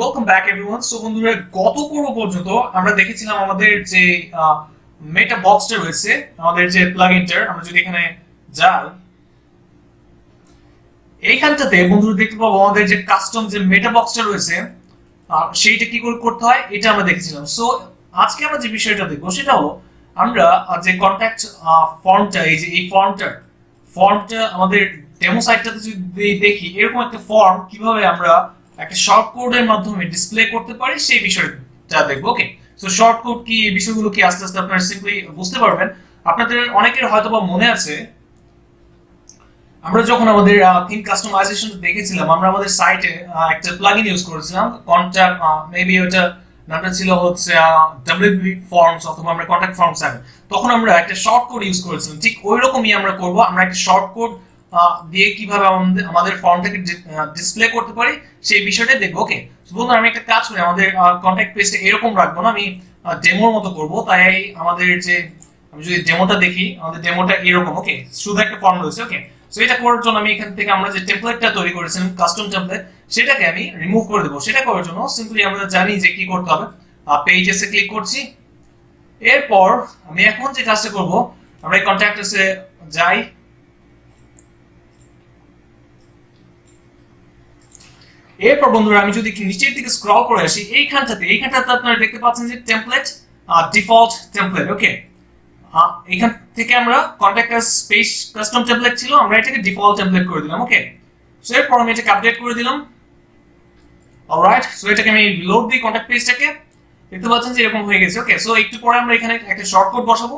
Welcome back everyone. So বন্ধুরা, গত পর্ব পর্যন্ত আমরা দেখেছিলাম আমাদের যে মেটা বক্সটা রয়েছে, আমাদের যে প্লাগইনটার, আমরা যদি এখানে যাই, এইখানটাতে বন্ধুরা দেখতে পাবো আমাদের যে কাস্টম যে মেটা বক্সটা রয়েছে, সেইটা কি করে করতে হয় এটা আমরা দেখেছিলাম। সো আজকে আমরা যে বিষয়টা দেখবো সেটা হলো আমরা যে কন্ট্যাক্ট ফর্মটা, এই যে এই ফর্মটা আমাদের ডেমো সাইটটাতে যদি দেখি, এরকম একটা ফর্ম কিভাবে আমরা একটা শর্ট কোডের মাধ্যমে ডিসপ্লে করতে পারি সেই বিষয়টা দেখবো। ওকে, সো শর্ট কোড কি, এই বিষয়গুলো কি আস্তে আস্তে আপনারা সিম্পলি বুঝতে পারবেন। আপনাদের অনেকের হয়তোবা মনে আছে, আমরা যখন আমাদের থিম কাস্টমাইজেশন দেখেছিলাম, আমরা আমাদের সাইটে একটা প্লাগইন ইউজ করেছিলাম, কন্ট্যাক্ট, মেবি ওটা নামটা ছিল হচ্ছে ডব্লিউপি ফর্মস অথবা আমরা কন্ট্যাক্ট ফর্মস আগে। তখন আমরা একটা শর্ট কোড ইউজ করেছিলাম, ঠিক ওই রকমই আমরা করব। আমরা একটা শর্ট কোড দিয়ে কিভাবে আমাদের ফর্মটাকে ডিসপ্লে করতে পারি সেই বিষয়টা দেখবো। ওকে, বন্ধুরা, আমি একটা কাজ করি, আমাদের কন্ট্যাক্ট পেজটা এরকম রাখবো না, আমি ডেমোর মতো করব। তাই আমাদের যে, আমি যদি ডেমোটা দেখি, আমাদের ডেমোটা এরকম। ওকে, শুধু একটা ফর্ম রয়েছে। ওকে, সো এটা করার জন্য আমি এখান থেকে আমরা যে টেমপ্লেটটা তৈরি করেছিলাম, কাস্টম টেমপ্লেট, সেটাকে আমি রিমুভ করে দেবো। সেটা করার জন্য সিম্পলি আমরা জানি যে কি করতে হবে, পেজেসে ক্লিক করছি। এরপর আমি এখন যে কাজটা করব, আমরা এই কন্ট্যাক্টসে যাই। এরপর বন্ধুরা, আমি যদি নিচের দিকে স্ক্রল করে আসি, এইখানটাতে আপনারা দেখতে পাচ্ছেন যে টেমপ্লেট, ডিফল্ট টেমপ্লেট। ওকে, এখান থেকে আমরা কন্ট্যাক্ট স্পেস কাস্টম টেমপ্লেট ছিল, আমরা এটাকে ডিফল্ট টেমপ্লেট করে দিলাম। ওকে, সো এরপর আমি এটাকে আপডেট করে দিলাম। অলরাইট, সো এটাকে আমি লোড দিই কন্ট্যাক্ট পেজটাকে, দেখতে পাচ্ছেন যে এরকম হয়ে গেছে। ওকে, সো একটু পরে আমরা এখানে একটা শর্টকাট বসাবো,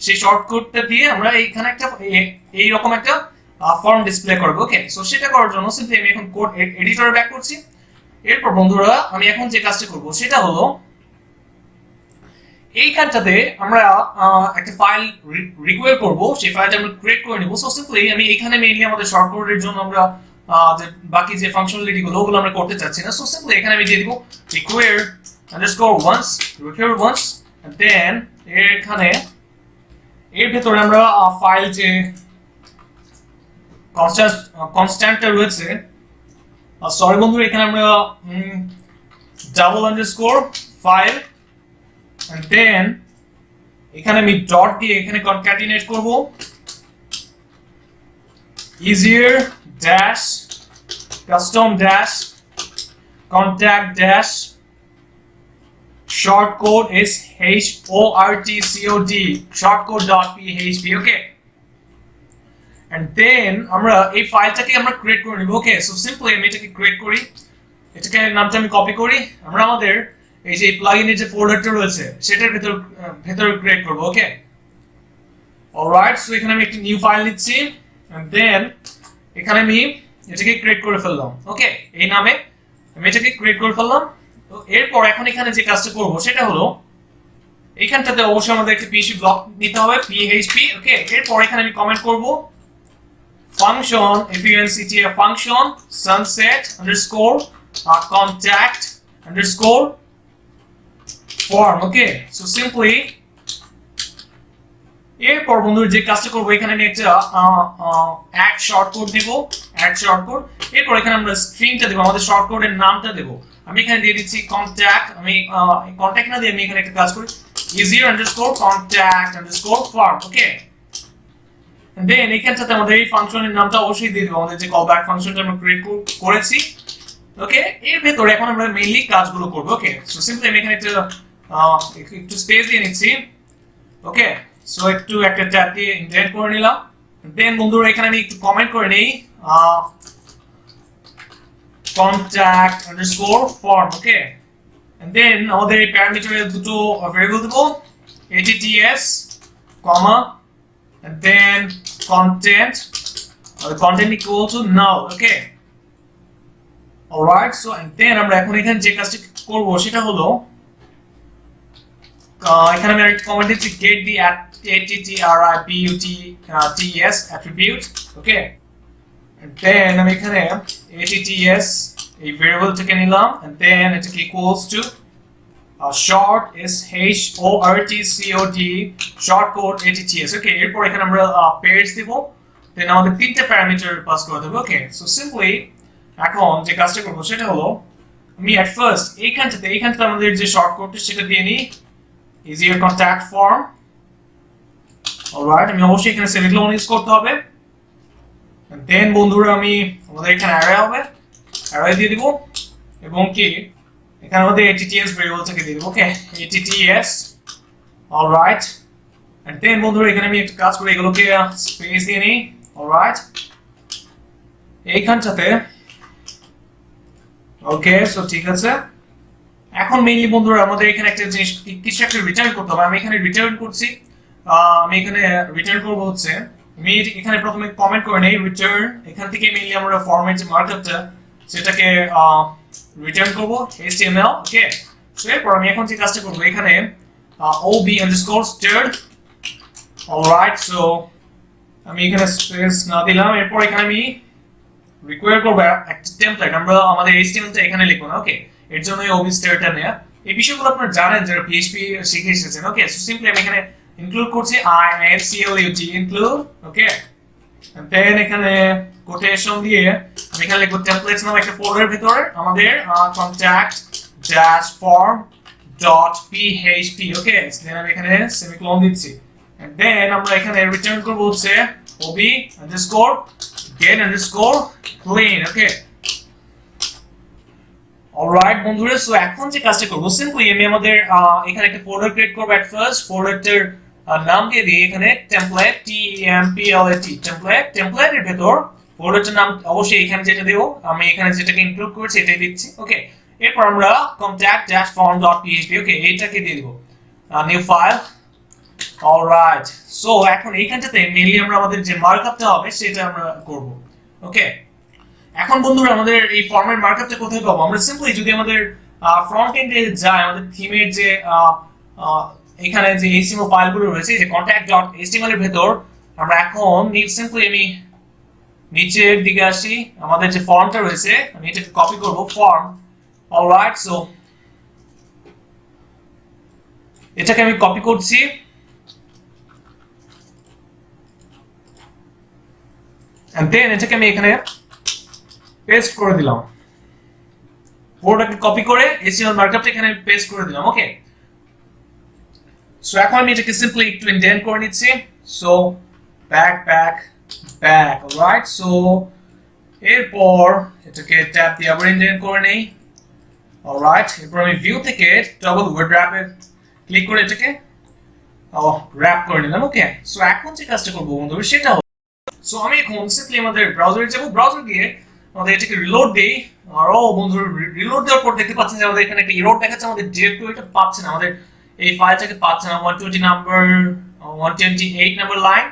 সেই শর্টকাটটা দিয়ে আমরা এইখানে একটা এইরকম একটা ফর্ম ডিসপ্লে করব। ওকে, সো সেটা করার জন্য সিম্পলি আমি এখন কোড এডিটরে ব্যাক করছি। এরপর বন্ধুরা, আমি এখন যে কাজটা করব সেটা হলো এইখানটাতে আমরা একটা ফাইল রিকোয়ার করব, সেই ফাইলটা আমরা ক্রিয়েট করে নেব। সো সিম্পলি আমি এখানে মেইনলি আমাদের শর্টকাটের জন্য আমরা যে বাকি যে ফাংশনালিটি গুলো ওগুলো আমরা করতে চাচ্ছি না। সো সিম্পলি এখানে আমি দিয়ে দিব require once and then এখানে এর ভেতরে আমরা ফাইল যে কনস্ট্যান্টটা রয়েছে, সরি বন্ধুরা, এখানে আমরা _file and then এখানে আমি ডট দিয়ে এখানে কনক্যাটিনেট করব easier dash custom dash contact dash shortcode is shortcode.php. okay, and then আমরা এই ফাইলটাকে আমরা ক্রিয়েট করে নিব। ওকে, সো সিম্পলি আমি এটাকে ক্রিয়েট করি, এটাকে নামটা আমি কপি করি, আমরা আমাদের এই যে প্লাগইনের যে ফোল্ডারটা রয়েছে সেটার ভেতরে ক্রিয়েট করব। ওকে, অলরাইট, সো এখানে আমি একটা নিউ ফাইল নিচ্ছি and then এখানে আমি এটাকে ক্রিয়েট করে ফেললাম। ওকে, এই নামে আমি এটাকে ক্রিয়েট করে ফেললাম। তো এরপর এখন এখানে যে কাজটা করব সেটা হলো এইখানটাতে অবশ্যই আমাদের একটা পিএইচপি ব্লক নিতে হবে, পিএইচপি। ওকে, এরপর এখানে আমি কমেন্ট করব function, functf function sunset underscore contact underscore form. ওকে, সো সিম্পলি এরপর বন্ধুরা যে কাজটা করবো, এখানে আমি একটা অ্যাড শর্টকাট দেব, অ্যাড শর্টকাট। এরপর এখানে আমরা স্ট্রিংটা দেব, আমাদের শর্টকাটের নামটা দেব। আমি এখানে দিয়ে দিচ্ছি কন্ট্যাক্ট, আমি কন্ট্যাক্ট না দিয়ে আমি এখানে একটা কাজ করি easier underscore contact underscore form. ওকে, দেন এখানটাতে আমাদের এই ফাংশনের নামটা অবশ্যই দিয়ে দেব, আমাদের যে কল ব্যাক ফাংশনটা আমরা ক্রিয়েট করেছি। ওকে, এর ভেতরে এখন আমরা মেইনলি কাজগুলো করব। ওকে, সো সিম্পলি আমি এখানে একটু স্পেস দিয়ে নিচ্ছি। ওকে, সো একটু একটা ট্যাব দিয়ে ইন্টারেক্ট করে নিলাম। দেন বন্ধুরা, এখানে আমি একটু কমেন্ট করে নেই contact underscore form. Okay, and then আমাদের এই প্যারামিটারে দুটো ভেরিয়েবল দেব, atts comma and then content equal to null. Okay, alright, so and then আমরা এখন এখানে যে কাজটা করব সেটা হলো এখানে আমি একটা কমেন্ট দিচ্ছি get the attributes attribute. Okay, and then আমি এখানে atts এই ভেরিয়েবলটাকে নিলাম and then এটাকে equals to short is shortcode shortcode atts. ওকে, এরপর এখানে আমরা পেজ দেব, দেন আমাদের তিনটে প্যারামিটার পাস করতে হবে। ওকে, সো সিম্পলি এখন যে কাজটা করব সেটা হলো আমি এট ফার্স্ট এইখানটাতে আমাদের যে শর্টকাটটা সেটা দিয়ে নিই easier contact form. অলরাইট, আমি অবশ্যই এখানে সেমিকোলন ইউজ করতে হবে। দেন বন্ধুরা আমি আমাদের এখানে অ্যারে হবে, অ্যারে দিয়ে দিব এবং কি এখানে আমাদের attts ভেরিয়েবলটাকে দিয়ে দিব। ওকে, attts অলরাইট। এন্ড দেন বন্ধুরা এখানে আমি একটা কাজ করি, এগুলোকে স্পেস দিয়ে নিই। অলরাইট, এইখানটাতে ওকে, সো ঠিক আছে। এখন মেইনলি বন্ধুরা আমাদের এখানে একটা জিনিস কিছু একটা রিটার্ন করতে হবে। আমি এখানে রিটার্ন করছি, আমি এখানে রিটার্ন করব হচ্ছে আমি এখানে প্রথমে কমেন্ট করে নেই রিটার্ন। এখান থেকে মেইনলি আমরা ফরম্যাট যে মার্কআপটা সেটাকে রিটার্ন করব HTML। ওকে, সো এরপর আমি এখন যে কাজটা করব এখানে ob_start। অলরাইট, সো আমি এখানে স্পেস না দিলাম। এরপর এখানে আমি রিকোয়ার করব একটা টেমপ্লেট, আমরা আমাদের HTML টা এখানে লিখব না। ওকে, এর জন্য এই ob_startটা নেয়া। এই বিষয়গুলো আপনারা জানেন যারা PHP শিখে এসেছেন। ওকে, সো সিম্পলি আমি এখানে ইনক্লুড করছি include। ওকে, দেন এখানে কোটেশন দিয়ে আমি এখানে লিখব টেমপ্লেটস নামে একটা ফোল্ডারের ভিতরে আমাদের contact-form.php। ওকে, দেন আমি এখানে সেমিকোলন দিচ্ছি। এন্ড দেন আমরা এখানে রিটার্ন করব হচ্ছে ob_get_clean। ওকে, অলরাইট বন্ধুরা, সো এখন যে কাজটা করব সিম্পলি আমি আমাদের এখানে একটা ফোল্ডার ক্রিয়েট করব। এট ফার্স্ট ফোল্ডারটার নাম দিয়ে দিই এখানে টেমপ্লেট টেমপ্লেটের ভেতর ফোল্ডারটার নাম অবশ্যই এখানে যেটা দেব আমি এখানে যেটাকে ইনক্লুড করেছি এটাই দিচ্ছি। ওকে, এরপর আমরা contact-form.php। ওকে, এইটাকে দিয়ে দিব নিউ ফাইল। অলরাইট, সো এখন এইখানটাতে মেইনলি আমরা আমাদের যে মার্কআপটা হবে সেটা আমরা করব। ওকে, এখন বন্ধুরা আমাদের এই ফর্মের মার্কআপটা কোথায় পাবো? আমরা সিম্পলি যদি আমাদের ফ্রন্ট এন্ডে যাই, আমাদের থিমের যে এখানে যে HTML ফাইলগুলো রয়েছে যে contact.html এর ভেতর আমরা এখন সিম্পলি আমি নিচের দিকে আসি, আমাদের যে ফর্মটা রয়েছে আমি এটাকে কপি করব ফর্ম। অলরাইট, সো এটাকে আমি কপি করছি। এন্ড দেন এটাকে আমি এখানে পেস্ট করে দিলাম, পুরোটাকে কপি করে HTML মার্কআপটা এখানে পেস্ট করে দিলাম। ওকে, সো এখন আমি এটাকে সিম্পলি একটু ইনডেন্ট করে নিচ্ছি। So back back back. Alright, so এরপর এটাকে ট্যাব দিয়ে আবার ইনডেন্ট করে নেই। অলরাইট, এরপর আমি ভিউ থেকে টগল ওয়ার্ড র‍্যাপে ক্লিক করে এটাকে র‍্যাপ করে নিলাম। ওকে, সো এখন যে কাজটা করব বন্ধুরা সেটা হলো, সো আমি এখন সিম্পলি আমাদের ব্রাউজারে যাব, ব্রাউজার গিয়ে আমাদের এটাকে রিলোড দেই। আর বন্ধুরা রিলোড দেওয়ার পর দেখতে পাচ্ছেন যে আমাদের এখানে একটা এরর দেখাচ্ছে, আমাদের ডিরেক্টরিটা পাচ্ছে না, আমাদের এই ফাইলটাকে পাচ্ছে না। 128 নাম্বার লাইন,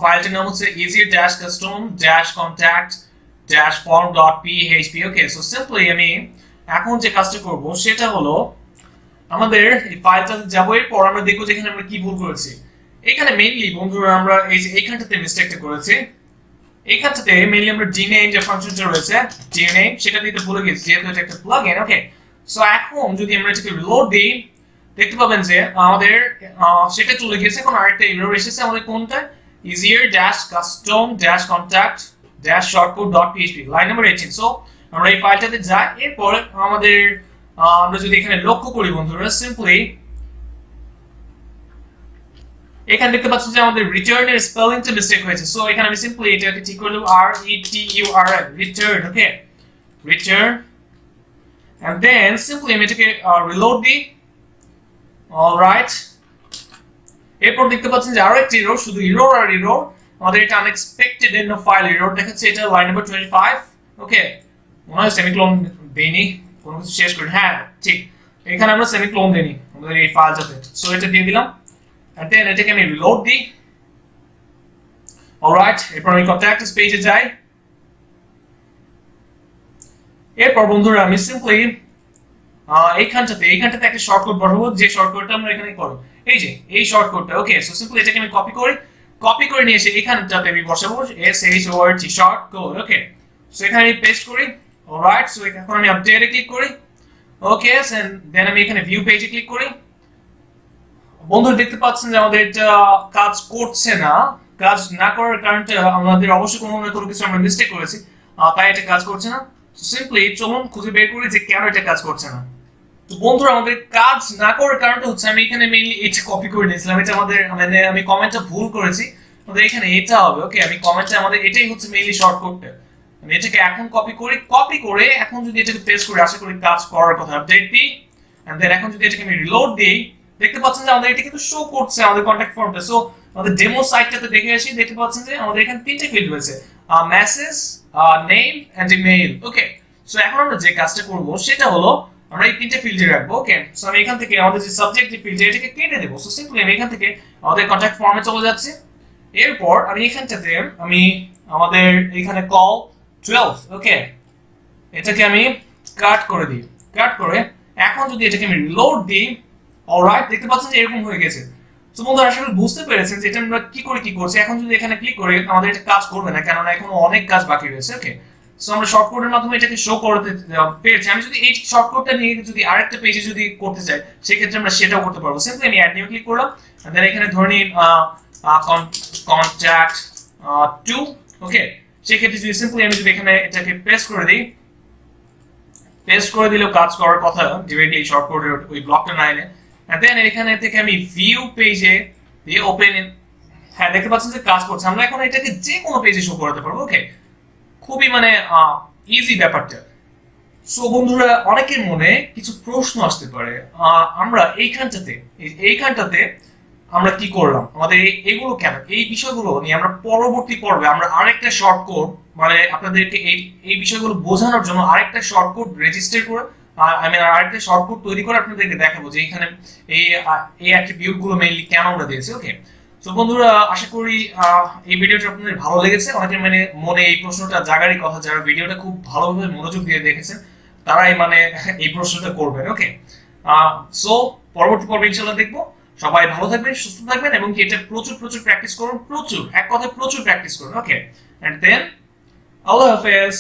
ফাইলটার নাম হচ্ছে easier-custom-contact-form.php। ওকে, সো সিম্পলি আমি এখন যে কাজটা করব সেটা হলো আমাদের এই ফাইলটাতে যাব। এরপর আমরা দেখব যে এখানে আমরা কি ভুল করেছি। এখানে মেইনলি বন্ধুরা আমরা এই যে এইখানটাতে মিস্টেকটা করেছি। এইখানটাতে মেইনলি আমরা dname যে ফাংশনটা রয়েছে dname সেটা দিতে ভুলে গেছি, যেহেতু এটা একটা প্লাগইন। ওকে, সো এখন যদি আমরা এটাকে রিলোড দিই দেখতে পাবেন যে আমাদের সেটা চলে গেছে। এখন আরেকটা এরর এসেছে আমাদের কোনটা, easier-custom-contact-shortcode.php লাইন নাম্বার 18। সো আমরা এই ফাইলটাতে যাই, এরপর আমাদের আমরা যদি এখানে লক্ষ্য করি বন্ধুরা সিম্পলি এখানে দেখতে পাচ্ছেন যে আমাদের রিটার্নের স্পেলিংটা মিস্টেক হয়েছে। সো এখানে আমি সিম্পলি এটাকে ঠিক করে দেব RETURN return. Okay, return and then simply আমি এটাকে রিলোড দিই। অলরাইট, এরপর দেখতে পাচ্ছেন যে আরো একটা এরর, শুধু এরর আর এরর, আমাদের এটা unexpected end of file error দেখাচ্ছে, এটা লাইন নাম্বার 25। ওকে, মনে হয় সেমিকোলন দেইনি, কোনো কিছু শেষ করি। হ্যাঁ ঠিক, এখানে আমরা সেমিকোলন দেইনি আমাদের এই ফাইলটাতে। সো এটা দিয়ে দিলাম and then এটাকে আমি রিলোড দিই। অলরাইট, এরপর আমি কন্ট্যাক্টস পেজে যাই। এরপর বন্ধুরা আমি সিম্পলি এইখানটাতে একটা শর্টকাট বসাবো, যে শর্টকাটটা আমরা এখানে করব এই যে এই শর্টকাটটা। ওকে, সো সিম্পলি এটাকে আমি কপি করে নিয়ে এসে এইখানটাতে আমি বসাবো SHORT শর্টকাট। ওকে, সো এখানে আমি পেস্ট করি। অলরাইট, সো এখন আমি আপডেটে ক্লিক করি। ওকে, দেন আমি এখানে ভিউ পেজে ক্লিক করি। বন্ধুরা দেখতে পাচ্ছেন যে আমাদের এটা কাজ করছে না। কাজ না করার কারণটা আমাদের অবশ্যই কোনো না কোনো কিছু আমরা মিস্টেক করেছি, তাই এটা কাজ করছে না। সিম্পলি চলুন খুঁজে বের করি যে কেন এটা কাজ করছে না। তো বন্ধুরা আমাদের কাজ না করার কারণটা হচ্ছে আমি এখানে মেইনলি এটা কপি করে নিয়েছিলাম, এটা আমাদের মানে আমি কমেন্টটা ভুল করেছি, আমাদের এখানে এটা হবে। ওকে, আমি কমেন্টে আমাদের এটাই হচ্ছে মেইনলি শর্টকাটটা। আমি এটাকে এখন কপি করে এখন যদি এটাকে পেস্ট করি আশা করি কাজ করার কথা। আপডেট দিই এন্ড দেন এখন যদি এটাকে আমি রিলোড দিই দেখতে পাচ্ছেন যে আমাদের এটা কিন্তু শো করছে আমাদের কন্টাক্ট ফর্মটা। সো আমাদের ডেমো সাইটটাতে দেখে আসি, দেখতে পাচ্ছেন যে আমাদের এখানে তিনটে ফিল্ড রয়েছে, message, name and email. Okay, so এখন আমরা যে কাজটা করব সেটা হলো আমরা এই তিনটে ফিল্ডে রাখবো। ওকে, সো আমি এখান থেকে আমাদের যে সাবজেক্ট যে ফিল্ড এটাকে কেটে দেব। সো সিম্পলি আমি এখান থেকে আমাদের কন্টাক্ট ফর্মে চলে যাচ্ছি। এরপর আমি এখানটাতে আমি আমাদের এখানে কল 12, ওকে, এটাকে আমি কাট করে দিই। কাট করে এখন যদি এটাকে আমি রিলোড দিই, অলরাইট, দেখতে পাচ্ছেন যে এরকম হয়ে গেছে। তো বন্ধুরা আশা করি বুঝতে পেরেছেন যে এটা আমরা কি করছি। এখন যদি এখানে ক্লিক করে আমাদের এটা কাজ করবে না, কেননা এখনো অনেক কাজ বাকি রয়েছে। ওকে, সো আমরা শর্টকাটের মাধ্যমে এটাকে শো করতে পেরেছি। আমি যদি এই শর্টকাটটা নিয়ে যদি আরেকটা পেজে যদি করতে চাই সেক্ষেত্রে আমরা সেটাও করতে পারবো। সিম্পলি আমি অ্যাড নিউ ক্লিক করলাম, দেন এখানে ধরে নিই কন্ট্যাক্ট 2। ওকে, সেক্ষেত্রে যদি সিম্পলি আমি যদি এখানে এটাকে পেস্ট করে দিই, পেস্ট করে দিলেও কাজ করার কথা ডিরেক্টলি শর্টকাটের ওই ব্লকটা না এনে। এন্ড দেন এখানে থেকে আমি ভিউ পেজে দিয়ে ওপেন, হ্যাঁ দেখতে পাচ্ছেন যে কাজ করছে। আমরা এখন এটাকে যে কোনো পেজে শো করাতে পারবো। ওকে, খুবই মানে ইজি ব্যাপারটা। সো বন্ধুরা অনেকের মনে কিছু প্রশ্ন আসতে পারে, আমরা এইখানটাতে আমরা কি করলাম, আমাদের এগুলো কেন, এই বিষয়গুলো নিয়ে আমরা পরবর্তী পর্বে আমরা আরেকটা শর্টকাট মানে আপনাদেরকে এই বিষয়গুলো বোঝানোর জন্য আরেকটা শর্টকাট রেজিস্টার করে আরেকটা শর্টকাট তৈরি করে আপনাদেরকে দেখাবো যে এখানে এই অ্যাট্রিবিউট গুলো মেইনলি কেন আমরা দিয়েছি। ওকে, তো বন্ধুরা আশা করি এই ভিডিওটা আপনাদের ভালো লেগেছে। অনেকের মানে মনে এই প্রশ্নটা জাগারই কথা, যারা ভিডিওটা খুব ভালোভাবে মনোযোগ দিয়ে দেখেছেন তারাই মানে এই প্রশ্নটা করবেন। ওকে, সো পরবর্তী পর্বে ইনশাআল্লাহ দেখবো। সবাই ভালো থাকবেন, সুস্থ থাকবেন এবং কি এটা প্রচুর প্র্যাকটিস করুন, প্রচুর, এক কথায় প্রচুর প্র্যাকটিস করুন। ওকে, এন্ড দেন আল্লাহ হাফেজ।